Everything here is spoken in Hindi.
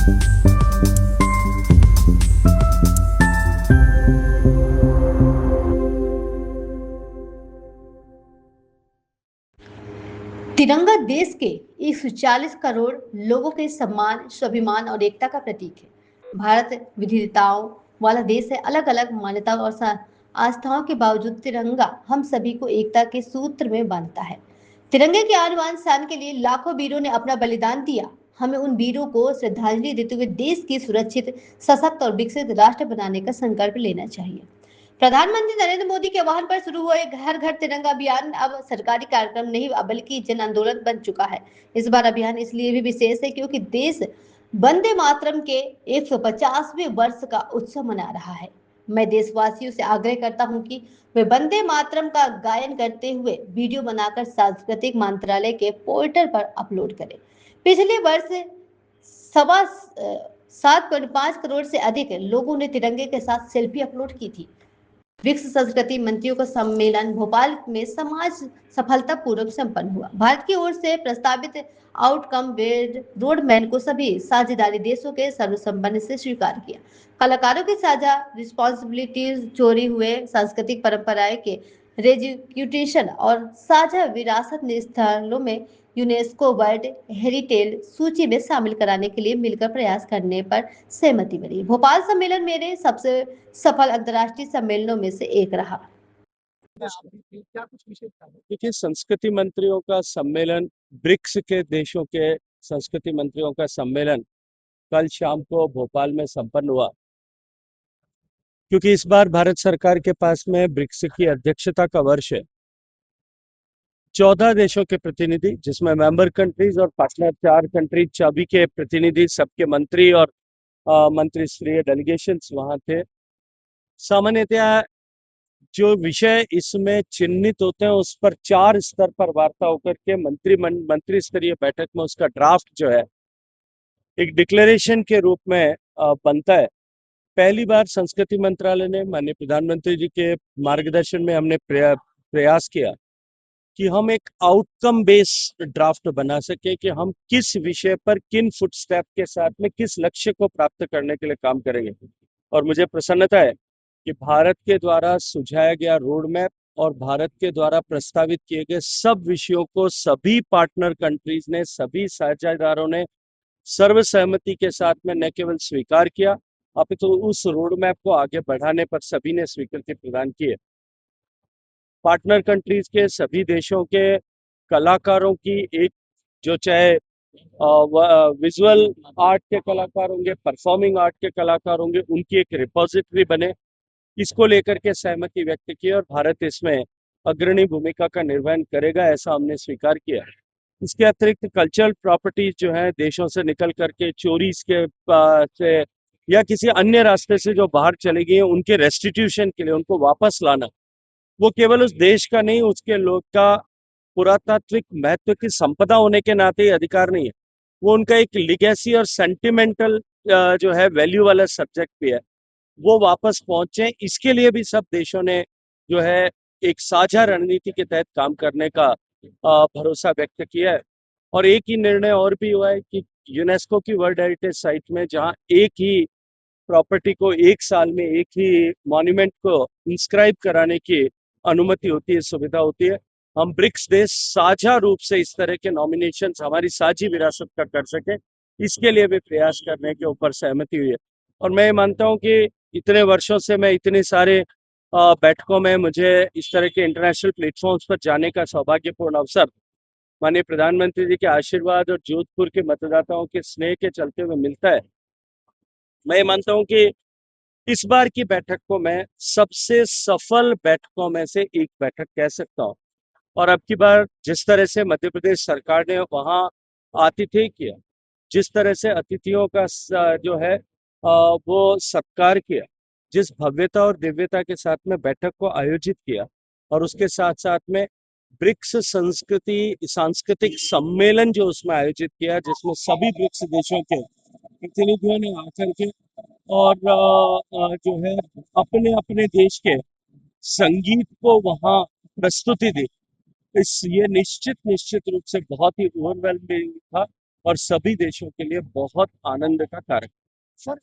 तिरंगा देश के 140 करोड़ लोगों के सम्मान, स्वाभिमान और एकता का प्रतीक है। भारत विविधताओं वाला देश है। अलग अलग मान्यताओं और आस्थाओं के बावजूद तिरंगा हम सभी को एकता के सूत्र में बांधता है। तिरंगे के आन बान शान के लिए लाखों वीरों ने अपना बलिदान दिया। हमें उन वीरों को श्रद्धांजलि देते हुए देश की सुरक्षित, सशक्त और विकसित राष्ट्र बनाने का संकल्प लेना चाहिए। प्रधानमंत्री नरेंद्र मोदी के आह्वान पर शुरू हुए घर घर तिरंगा अभियान अब सरकारी कार्यक्रम नहीं बल्कि जन आंदोलन बन चुका है। इस बार अभियान इसलिए भी विशेष है क्योंकि देश वंदे मातरम के 150वें वर्ष का उत्सव मना रहा है। मैं देशवासियों से आग्रह करता हूं कि वे वंदे मातरम का गायन करते हुए वीडियो बनाकर सांस्कृतिक मंत्रालय के पोर्टल पर अपलोड करें। पिछले वर्ष सवा 7.5 करोड़ से अधिक लोगों ने तिरंगे के साथ सेल्फी अपलोड की थी। ब्रिक्स संस्कृति मंत्रियों का सम्मेलन भोपाल में समाज सफलतापूर्वक संपन्न हुआ। भारत की ओर से प्रस्तावित आउटकम बेस्ड रोडमैप को सभी साझेदारी देशों के सर्वसम्मति से स्वीकार किया। कलाकारों की साझा रिस्पॉन्सिबिलिटीज, चोरी हुए सांस्कृतिक परंपराएं के रेजिक्यूटेशन और साझा विरासत ने स्थलों में यूनेस्को वर्ल्ड हेरिटेज सूची में शामिल कराने के लिए मिलकर प्रयास करने पर सहमति बनी। भोपाल सम्मेलन मेरे सबसे सफल अंतर्राष्ट्रीय सम्मेलनों में से एक रहा। क्या कुछ विशेष था? देखिए, संस्कृति मंत्रियों का सम्मेलन, ब्रिक्स के देशों के संस्कृति मंत्रियों का सम्मेलन कल शाम को भोपाल में संपन्न हुआ। क्योंकि इस बार भारत सरकार के पास में ब्रिक्स की अध्यक्षता का वर्ष है। 14 देशों के प्रतिनिधि, जिसमें मेंबर कंट्रीज और पार्टनर 4 कंट्री चाबी के प्रतिनिधि, सबके मंत्री और मंत्री स्तरीय डेलीगेशंस वहां थे। सामान्यतः जो विषय इसमें चिन्हित होते हैं उस पर 4 स्तर पर वार्ता होकर के मंत्री स्तरीय बैठक में उसका ड्राफ्ट जो है एक डिक्लेरेशन के रूप में बनता है। पहली बार संस्कृति मंत्रालय ने माननीय प्रधानमंत्री जी के मार्गदर्शन में हमने प्रयास किया कि हम एक आउटकम बेस्ड ड्राफ्ट बना सके कि हम किस विषय पर किन फुटस्टेप के साथ में किस लक्ष्य को प्राप्त करने के लिए काम करेंगे। और मुझे प्रसन्नता है कि भारत के द्वारा सुझाया गया रोड मैप और भारत के द्वारा प्रस्तावित किए गए सब विषयों को सभी पार्टनर कंट्रीज ने, सभी साझेदारों ने सर्वसहमति के साथ में न केवल स्वीकार किया, अपितु उस रोड मैप को आगे बढ़ाने पर सभी ने स्वीकृति प्रदान की है। पार्टनर कंट्रीज के सभी देशों के कलाकारों की एक, जो चाहे विजुअल आर्ट के कलाकार होंगे, परफॉर्मिंग आर्ट के कलाकार होंगे, उनकी एक रिपोजिटरी बने, इसको लेकर के सहमति व्यक्त की और भारत इसमें अग्रणी भूमिका का निर्वहन करेगा, ऐसा हमने स्वीकार किया। इसके अतिरिक्त कल्चरल प्रॉपर्टीज जो है देशों से निकल करके चोरी से या किसी अन्य रास्ते से जो बाहर चली गई है, उनके रेस्टिट्यूशन के लिए उनको वापस लाना, वो केवल उस देश का नहीं, उसके लोग का पुरातात्विक महत्व की संपदा होने के नाते अधिकार नहीं है, वो उनका एक लिगेसी और सेंटिमेंटल जो है वैल्यू वाला सब्जेक्ट भी है, वो वापस पहुंचे। इसके लिए भी सब देशों ने जो है एक साझा रणनीति के तहत काम करने का भरोसा व्यक्त किया है। और एक ही निर्णय और भी हुआ है कि यूनेस्को की वर्ल्ड हेरिटेज साइट में जहां एक ही प्रॉपर्टी को एक साल में एक ही मॉन्यूमेंट को इंस्क्राइब कराने की अनुमति होती है, सुविधा होती है, हम ब्रिक्स देश साझा रूप से इस तरह के नॉमिनेशन हमारी साझी विरासत का कर सके, इसके लिए भी प्रयास करने के ऊपर सहमति हुई है। और मैं मानता हूँ कि इतने वर्षों से मैं इतने सारे बैठकों में मुझे इस तरह के इंटरनेशनल प्लेटफॉर्म्स पर जाने का सौभाग्यपूर्ण अवसर माननीय प्रधानमंत्री जी के आशीर्वाद और जोधपुर के मतदाताओं के स्नेह के चलते हुए मिलता है। मैं मानता हूँ कि इस बार की बैठक को मैं सबसे सफल बैठकों में से एक बैठक कह सकता हूँ। और अब की बार जिस तरह से मध्य प्रदेश सरकार ने वहाँ आतिथ्य किया, जिस तरह से अतिथियों का जो है वो सत्कार किया, जिस भव्यता और दिव्यता के साथ में बैठक को आयोजित किया, और उसके साथ साथ में ब्रिक्स सांस्कृतिक सम्मेलन जो उसमें आयोजित किया, जिसमें सभी ब्रिक्स देशों के प्रतिनिधियों ने आकर के और जो है अपने अपने देश के संगीत को वहाँ प्रस्तुति दी। ये निश्चित रूप से बहुत ही ओवरवेलमिंग था और सभी देशों के लिए बहुत आनंद का कारक। सर